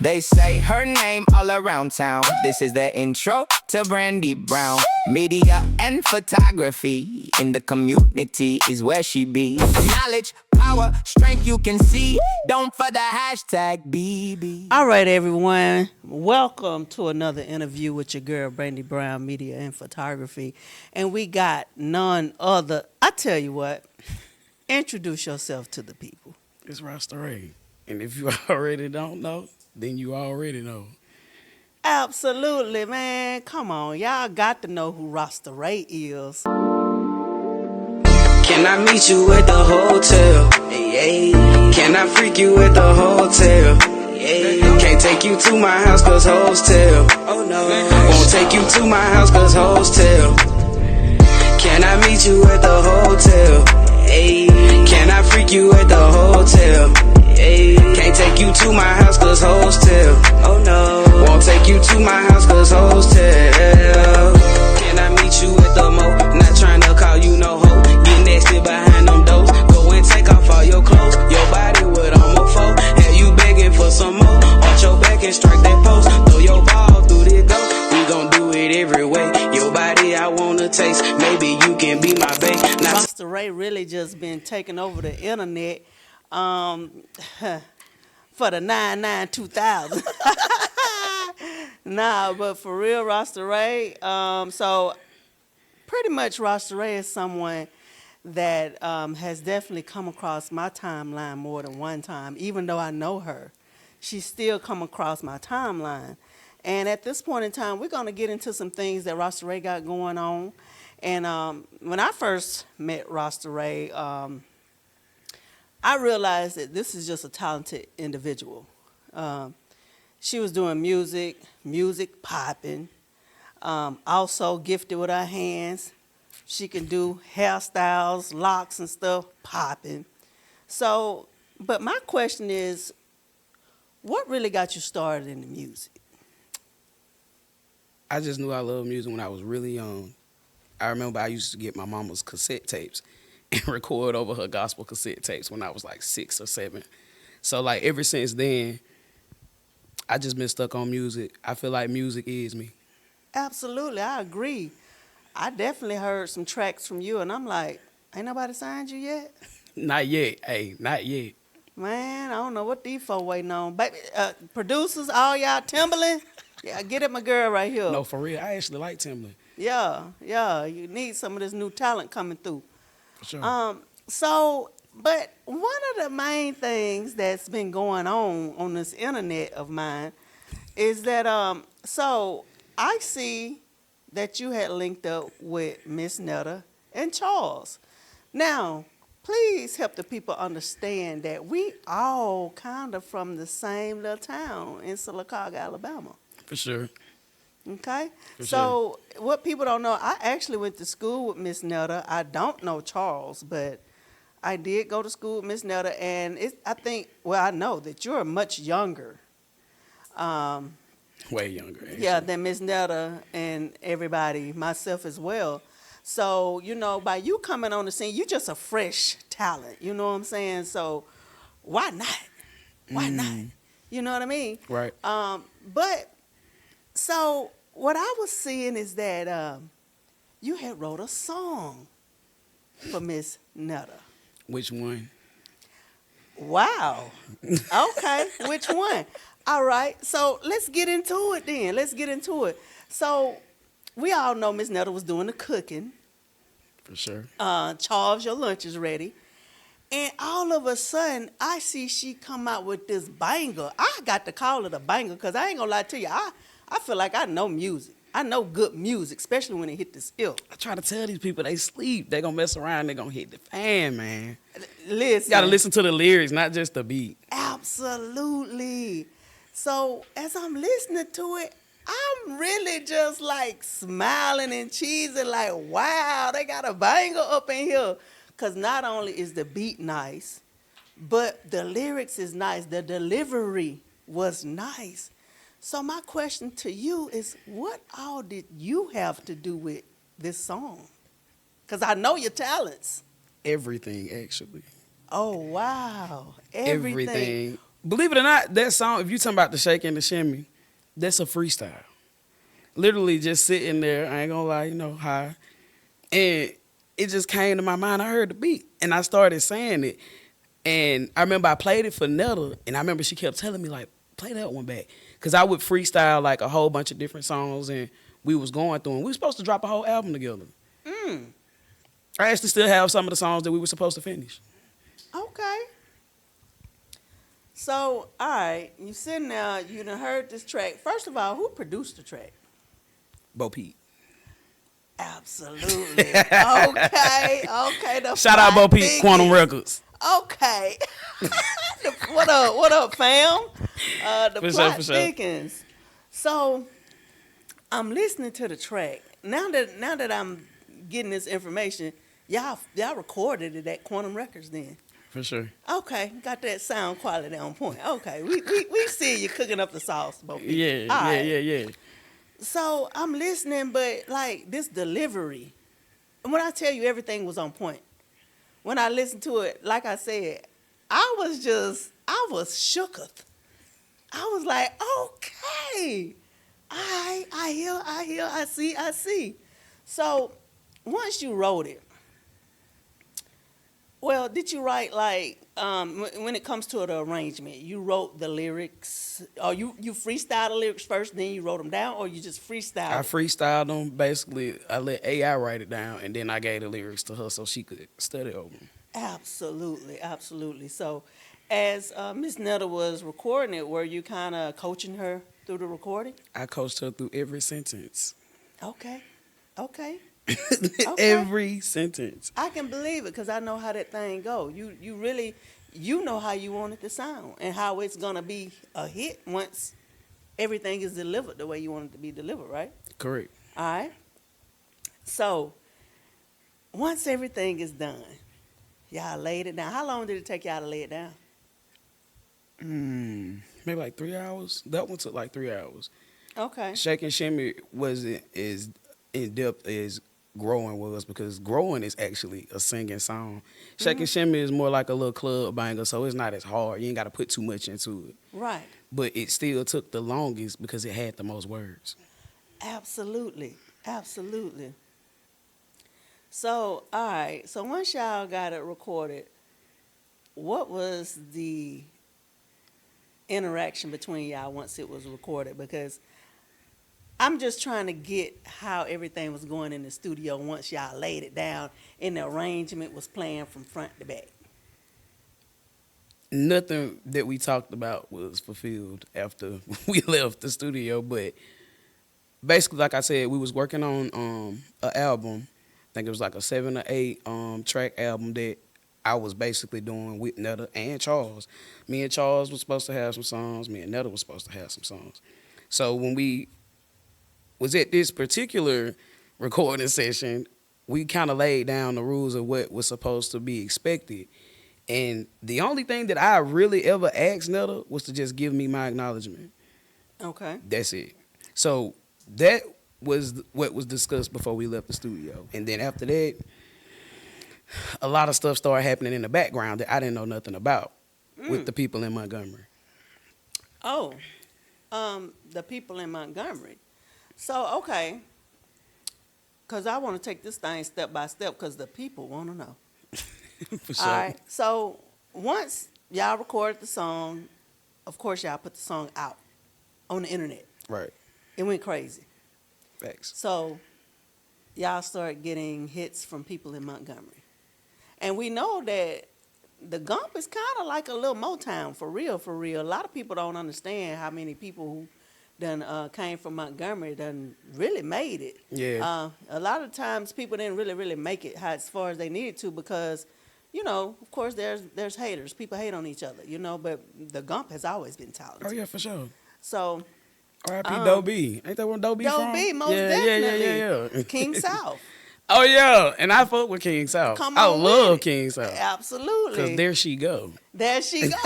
They say her name all around town. This is the intro to Brandy Brown. Media and photography in the community is where she be. Knowledge, power, strength you can see. Don't for the hashtag BB. All right, everyone. Welcome to another interview with your girl, Brandy Brown, Media and Photography. And we got none other. I tell you what, introduce yourself to the people. It's Rasta Ray. And if you already don't know, then you already know. Absolutely, man. Come on. Y'all got to know who Rasta Ray is. Can I meet you at the hotel? Hey, can I freak you at the hotel? Hey, can't take you to my house cause hoes tell. Oh no. Won't take you to my house cause hoes tell. Can I meet you at the hotel? Hey, can I freak you at the hotel? Hey, can't take you to my house cause hoes tell. Oh no. Won't take you to my house cause hoes tell. Can I meet you at the mo? Not trying to call you no hoe. Get nasty behind them doors. Go and take off all your clothes. Your body with homophobe. Have you begging for some more? Arch your back and strike that post. Throw your ball through the go. We gon' do it every way. Your body I wanna taste. Maybe you can be my babe. Rasta Ray really just been taking over the internet for the 2000. Nah, but for real, Rasta Ray. So pretty much Rasta Ray is someone that has definitely come across my timeline more than one time. Even though I know her, she's still come across my timeline. And at this point in time, we're going to get into some things that Rasta Ray got going on. And when I first met Rasta Ray, I realized that this is just a talented individual. She was doing music popping, also gifted with her hands. She can do hairstyles, locks and stuff popping. So, but my question is, what really got you started in the music? I just knew I loved music when I was really young. I remember I used to get my mama's cassette tapes and record over her gospel cassette tapes when I was like 6 or 7. So like ever since then, I just been stuck on music. I feel like music is me. Absolutely, I agree. I definitely heard some tracks from you, and I'm like, ain't nobody signed you yet? Not yet. Hey, not yet. Man, I don't know what these folk waiting on. Baby, producers, all y'all, Timberland, yeah, get at my girl right here. No, for real. I actually like Timberland. Yeah, you need some of this new talent coming through. For sure. But one of the main things that's been going on this internet of mine is that, so I see that you had linked up with Ms Netta and Charles. Now, please help the people understand that we all kind of from the same little town in Sylacauga, Alabama. For sure. Okay? For so what people don't know, I actually went to school with Ms Netta. I don't know Charles, but I did go to school with Ms Netta, and I know that you're much younger. Way younger, actually. Yeah, than Ms Netta and everybody, myself as well. So, by you coming on the scene, you're just a fresh talent. You know what I'm saying? So why not? Why not? You know what I mean? Right. But so what I was seeing is that you had wrote a song for Ms Netta. Which one? Wow. Okay, which one? All right, so let's get into it then. Let's get into it. So we all know Ms Netta was doing the cooking. For sure. Charles, your lunch is ready. And all of a sudden, I see she come out with this banger. I got to call it a banger because I ain't going to lie to you. I feel like I know music. I know good music, especially when it hit the skill. I try to tell these people they sleep. They gonna mess around. They gonna hit the fan, man. Listen. You gotta listen to the lyrics, not just the beat. Absolutely. So as I'm listening to it, I'm really just like smiling and cheesing like, wow, they got a banger up in here. Because not only is the beat nice, but the lyrics is nice. The delivery was nice. So my question to you is, what all did you have to do with this song? Because I know your talents. Everything, actually. Oh, wow. Everything. Believe it or not, that song, if you talking about the shake and the shimmy, that's a freestyle. Literally just sitting there, I ain't gonna lie, high. And it just came to my mind. I heard the beat and I started saying it. And I remember I played it for Netta, and I remember she kept telling me, like, play that one back. Because I would freestyle, like, a whole bunch of different songs, and we was going through them. We were supposed to drop a whole album together. I actually still have some of the songs that we were supposed to finish. Okay. So, all right, you sitting there, you done heard this track. First of all, who produced the track? Bo Peep. Absolutely. Okay. Shout out Bo Peep, Quantum Records. Okay. What up, fam? The For plot sure. thickens. So, I'm listening to the track. Now that I'm getting this information, y'all recorded it at Quantum Records then. For sure. Okay, got that sound quality on point. Okay, we see you cooking up the sauce, Bo Peep. Yeah. So I'm listening, but like this delivery, and when I tell you everything was on point, when I listened to it, like I said, I was shooketh. I was like, okay, I hear, I see. So once you wrote it, well, did you write like when it comes to the arrangement, you wrote the lyrics, or you freestyled the lyrics first, then you wrote them down, or you just freestyled? I freestyled them. Basically, I let AI write it down, and then I gave the lyrics to her so she could study over them. Absolutely. So, as Ms Netta was recording it, were you kind of coaching her through the recording? I coached her through every sentence. Okay. Every sentence. I can believe it because I know how that thing go. You really, know how you want it to sound and how it's gonna be a hit once everything is delivered the way you want it to be delivered, right? Correct. All right. So once everything is done, y'all laid it down. How long did it take y'all to lay it down? Maybe like 3 hours. That one took like 3 hours. Okay. Shake and Shimmy wasn't as in depth as Growing was, because Growing is actually a singing song. Shake and Shimmy is more like a little club banger, so it's not as hard. You ain't got to put too much into it. Right. But it still took the longest because it had the most words. Absolutely. So, all right. So once y'all got it recorded, what was the interaction between y'all once it was recorded? Because I'm just trying to get how everything was going in the studio once y'all laid it down and the arrangement was playing from front to back. Nothing that we talked about was fulfilled after we left the studio, but basically, like I said, we was working on an album. I think it was like a 7 or 8 track album that I was basically doing with Netta and Charles. Me and Charles was supposed to have some songs. Me and Netta was supposed to have some songs. So when we was at this particular recording session, we kind of laid down the rules of what was supposed to be expected. And the only thing that I really ever asked Netta was to just give me my acknowledgement. Okay. That's it. So that was what was discussed before we left the studio. And then after that, a lot of stuff started happening in the background that I didn't know nothing about with the people in Montgomery. Oh, the people in Montgomery. So, okay, because I want to take this thing step by step because the people want to know. For sure. All right, so once y'all recorded the song, of course y'all put the song out on the internet. Right. It went crazy. Facts. So y'all started getting hits from people in Montgomery. And we know that the Gump is kind of like a little Motown, for real. A lot of people don't understand how many people who done came from Montgomery done really made it. Yeah. A lot of times people didn't really make it as far as they needed to because, of course there's haters. People hate on each other, but the Gump has always been talented. Oh, yeah, for sure. So R.I.P. Doe B. Ain't that where Doe B from? Doe B, most definitely. Yeah. King South. Oh, yeah. And I fuck with King South. Come I on love with it. King South. Absolutely. Because there she go. There she go.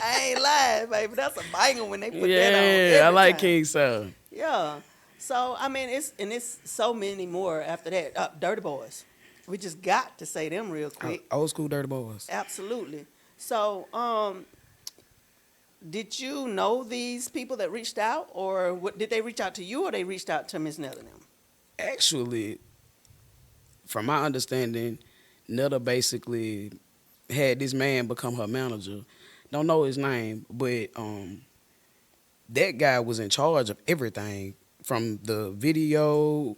I ain't lying, baby. That's a banger when they put that on. Yeah, I like time. King South. Yeah. So, I mean, it's so many more after that. Dirty Boys. We just got to say them real quick. Old school Dirty Boys. Absolutely. So, did you know these people that reached out, or did they reach out to you, or they reached out to Ms Netta and them? Actually, from my understanding, Netta basically had this man become her manager. Don't know his name, but that guy was in charge of everything from the video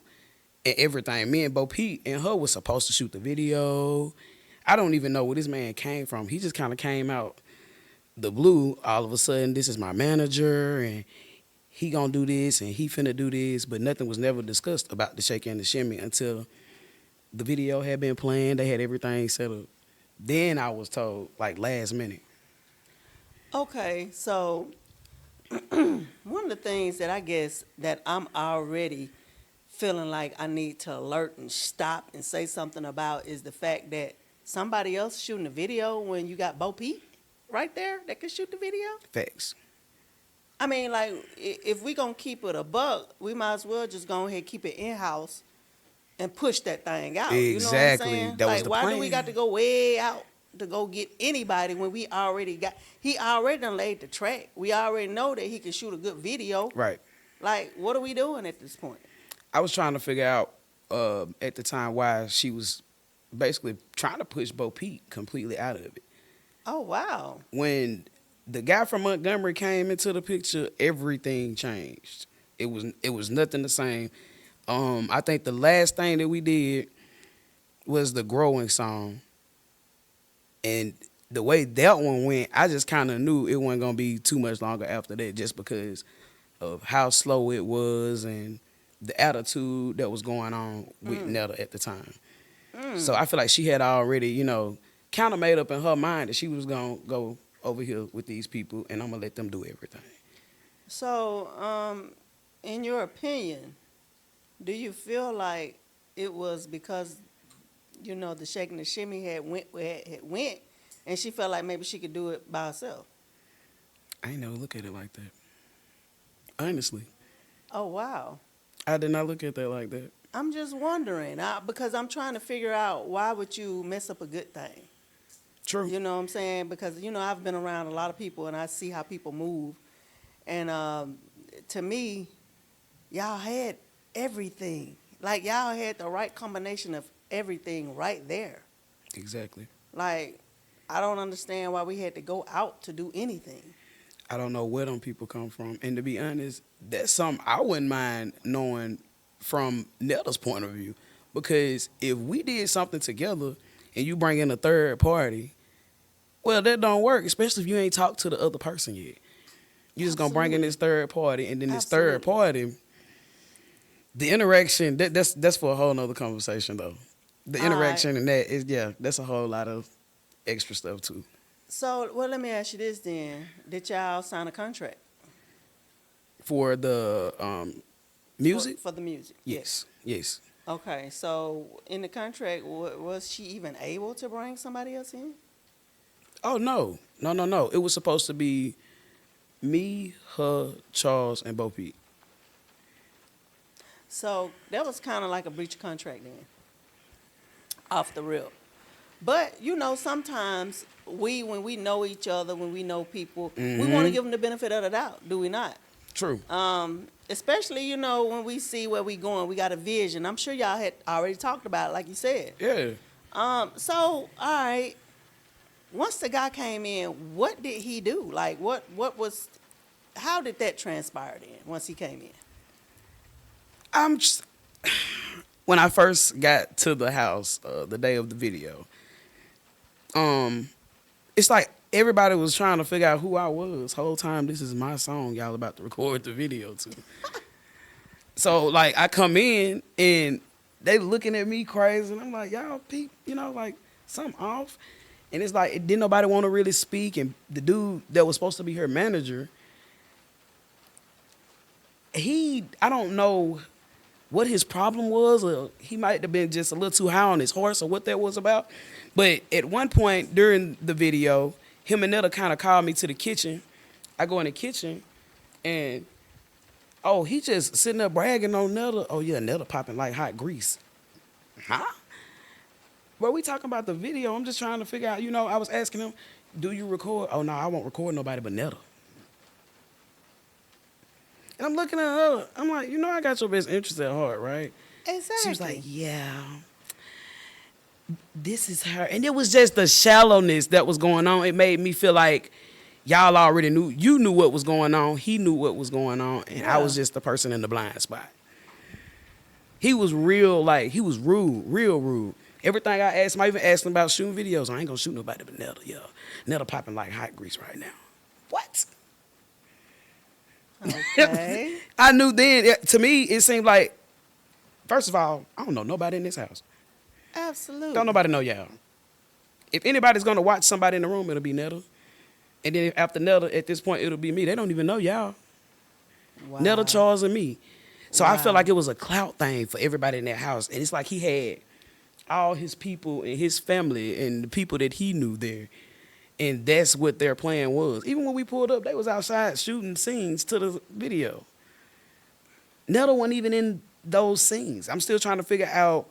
and everything. Me and Bo Pete and her was supposed to shoot the video. I don't even know where this man came from. He just kind of came out the blue. All of a sudden, this is my manager, and he gonna do this, and he finna do this. But nothing was never discussed about the shake and the shimmy until the video had been planned. They had everything set up. Then I was told, like, last minute. Okay, so one of the things that I guess that I'm already feeling like I need to alert and stop and say something about is the fact that somebody else shooting the video when you got Bo Peep right there that can shoot the video. Facts. I mean, like, if we gonna keep it a buck, we might as well just go ahead and keep it in-house and push that thing out. Exactly. You know what I'm saying? That was like, the why do plan. we got to go way out to go get anybody when he already done laid the track. We already know that he can shoot a good video. Right. Like, what are we doing at this point? I was trying to figure out at the time why she was basically trying to push Bo Peep completely out of it. Oh, wow. When the guy from Montgomery came into the picture, everything changed. It was nothing the same. I think the last thing that we did was the Growing song. And the way that one went, I just kind of knew it wasn't going to be too much longer after that just because of how slow it was and the attitude that was going on with Netta at the time. So I feel like she had already, kind of made up in her mind that she was going to go over here with these people and I'm going to let them do everything. So, in your opinion, do you feel like it was because, the shake and the shimmy had went, and she felt like maybe she could do it by herself? I ain't never look at it like that. Honestly. Oh, wow. I did not look at that like that. I'm just wondering, because I'm trying to figure out why would you mess up a good thing? True. You know what I'm saying? Because, I've been around a lot of people and I see how people move. And to me, y'all had everything. Like, y'all had the right combination of everything right there. Exactly. Like, I don't understand why we had to go out to do anything. I don't know where them people come from. And to be honest, that's something I wouldn't mind knowing from Netta's point of view. Because if we did something together and you bring in a third party, well, that don't work, especially if you ain't talked to the other person yet. You're just going to bring in this third party, and then this third party, the interaction, that's for a whole nother conversation, though. The interaction and that is, that's a whole lot of extra stuff, too. So, well, let me ask you this then. Did y'all sign a contract? For the music? For the music? Yes. Okay, so in the contract, was she even able to bring somebody else in? Oh, no. No. It was supposed to be me, her, Charles, and Bo Peep. So that was kind of like a breach of contract then, off the rip. But, sometimes when we know each other, when we know people, we want to give them the benefit of the doubt, do we not? True. Especially, when we see where we going, we got a vision. I'm sure y'all had already talked about it, like you said. Yeah. So, all right, once the guy came in, what did he do? Like, how did that transpire then, once he came in? When I first got to the house, the day of the video, it's like everybody was trying to figure out who I was. Whole time, this is my song y'all about to record the video to. So, like, I come in, and they looking at me crazy, and I'm like, y'all, peep, like, something off. And it's like, didn't nobody want to really speak, and the dude that was supposed to be her manager, I don't know what his problem was, or he might have been just a little too high on his horse or what that was about. But at one point during the video, him and Netta kind of called me to the kitchen. I go in the kitchen, and, he just sitting there bragging on Netta. Oh, yeah, Netta popping like hot grease. Huh? Bro, we talking about the video. I'm just trying to figure out, I was asking him, do you record? Oh, no, I won't record nobody but Netta. And I'm looking at her. I'm like, you know, I got your best interest at heart, right? Exactly. She was like, yeah, this is her. And it was just the shallowness that was going on. It made me feel like y'all already knew. You knew what was going on. He knew what was going on. And I was just the person in the blind spot. He was real, like, he was rude, real rude. Everything I asked him, I even asked him about shooting videos. I ain't gonna shoot nobody but Netta, yeah. Netta popping like hot grease right now. What? Okay. I knew then, to me, it seemed like, first of all, I don't know nobody in this house. Absolutely. Don't nobody know y'all. If anybody's gonna watch somebody in the room, it'll be Netta. And then after Netta, at this point, it'll be me. They don't even know y'all. Wow. Netta, Charles, and me. So I Wow. felt like it was a clout thing for everybody in that house. And it's like he had all his people and his family and the people that he knew there. And that's what their plan was. Even when we pulled up, they was outside shooting scenes to the video. Netta wasn't even in those scenes. I'm still trying to figure out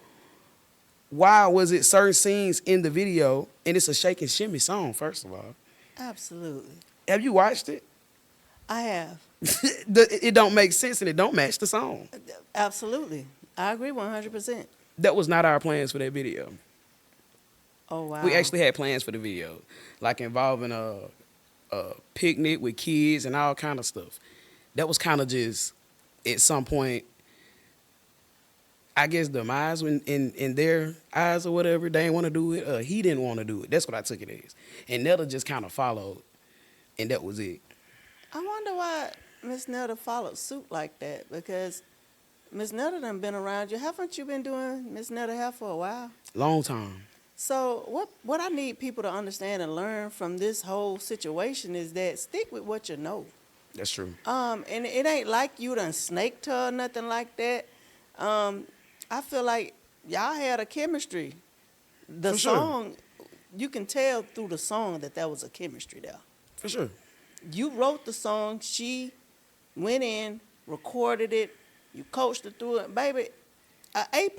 why was it certain scenes in the video, and it's a shake and shimmy song, first of all. Absolutely. Have you watched it? I have. It don't make sense and it don't match the song. Absolutely. I agree 100%. That was not our plans for that video. Oh, wow. We actually had plans for the video, like involving a picnic with kids and all kind of stuff. That was kind of just, at some point, I guess demise in their eyes or whatever. They didn't want to do it. He didn't want to do it. That's what I took it as. And Netta just kind of followed, and that was it. I wonder why Ms Netta followed suit like that, because Ms Netta done been around you. Haven't you been doing Ms Netta hair for a while? Long time. So what I need people to understand and learn from this whole situation is that stick with what you know. That's true. And it ain't like you done snaked her or nothing like that. I feel like y'all had a chemistry. The For sure. song, you can tell through the song that was a chemistry there. For sure. You wrote the song, she went in, recorded it, you coached her through it. Baby, A+.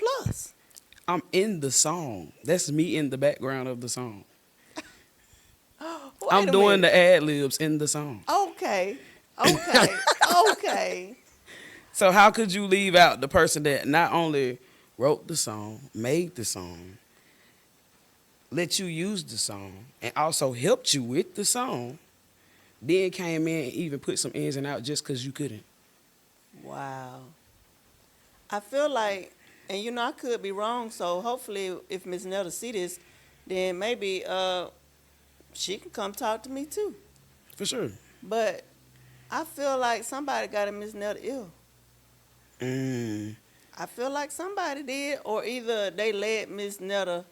I'm in the song. That's me in the background of the song. Wait I'm a doing minute. the ad-libs in the song. Okay. Okay. So how could you leave out the person that not only wrote the song, made the song, let you use the song, and also helped you with the song, then came in and even put some ins and outs just because you couldn't? Wow. I feel like, and you know, I could be wrong, so hopefully if Ms Netta see this, then maybe she can come talk to me too. For sure. But I feel like somebody got in Ms Netta ear. I feel like somebody did, or either they led Ms Netta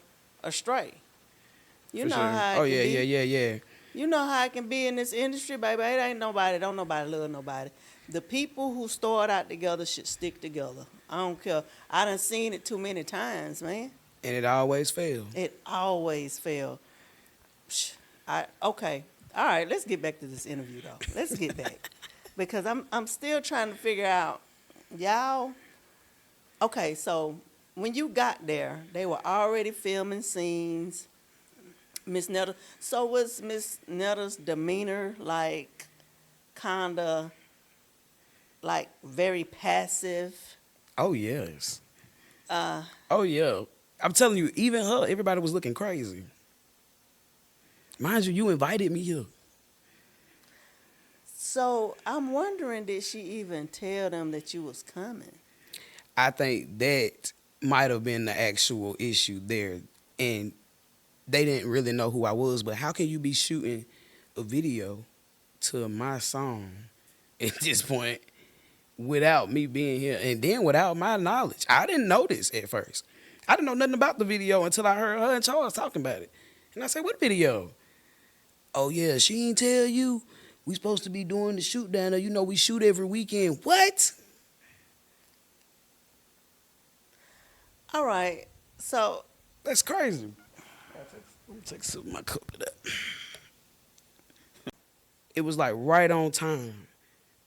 astray. You For know sure. how it Oh, can yeah, be. yeah. You know how it can be in this industry, baby. It ain't nobody, don't nobody love nobody. The people who start out together should stick together. I don't care. I done seen it too many times, man. And it always failed. It always fail. Okay. All right, let's get back to this interview though. Let's get back. Because I'm still trying to figure out, y'all. Okay, so when you got there, they were already filming scenes. Miss Netta. So was Miss Netta's demeanor like kinda like very passive? Oh, yes. Oh, yeah. I'm telling you, even her, everybody was looking crazy. Mind you, you invited me here. So I'm wondering, did she even tell them that you was coming? I think that might have been the actual issue there. And they didn't really know who I was. But how can you be shooting a video to my song at this point without me being here? And then without my knowledge. I didn't know this at first. I didn't know nothing about the video until I heard her and Charles talking about it. And I said, what video? Oh, yeah, she ain't tell you. We supposed to be doing the shoot down there. You know, we shoot every weekend. What? All right. So That's crazy. Let me take a sip of my cup of that. It was like right on time.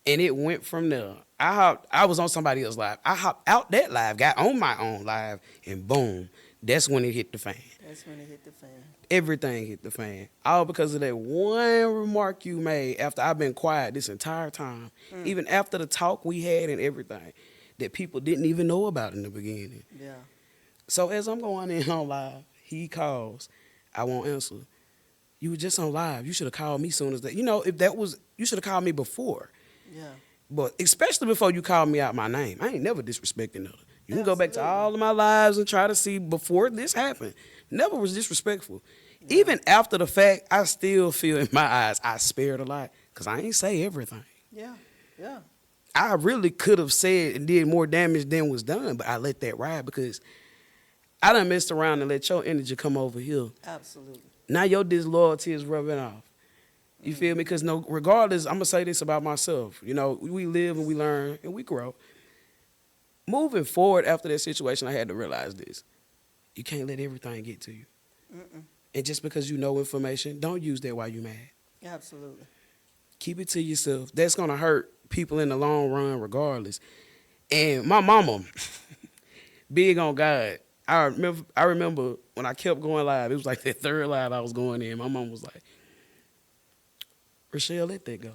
And it went from there. I was on somebody else's live. I hopped out that live, got on my own live, and boom, That's when it hit the fan. That's when it hit the fan. Everything hit the fan. All because of that one remark you made after I've been quiet this entire time. Even after the talk we had and everything that people didn't even know about in the beginning. Yeah. So as I'm going in on live, he calls. I won't answer. You were just on live. You should have called me soon as that. You know, if that was, you should have called me before. Yeah. But especially before you called me out my name. I ain't never disrespecting her. You can go back to Absolutely. all of my lives and try to see before this happened. Never was disrespectful. Even after the fact, I still feel in my eyes I spared a lot because I ain't say everything. Yeah. Yeah. I really could have said and did more damage than was done, but I let that ride because I done messed around and let your energy come over here. Absolutely. Now your disloyalty is rubbing off. You feel me? Because no, regardless, I'm going to say this about myself. You know, we live and we learn and we grow. Moving forward after that situation, I had to realize this. You can't let everything get to you. And just because you know information, don't use that while you're mad. Absolutely. Keep it to yourself. That's going to hurt people in the long run regardless. And my mama, big on God, I remember when I kept going live, it was like that third live I was going in. My mom was like, Rochelle, let that go.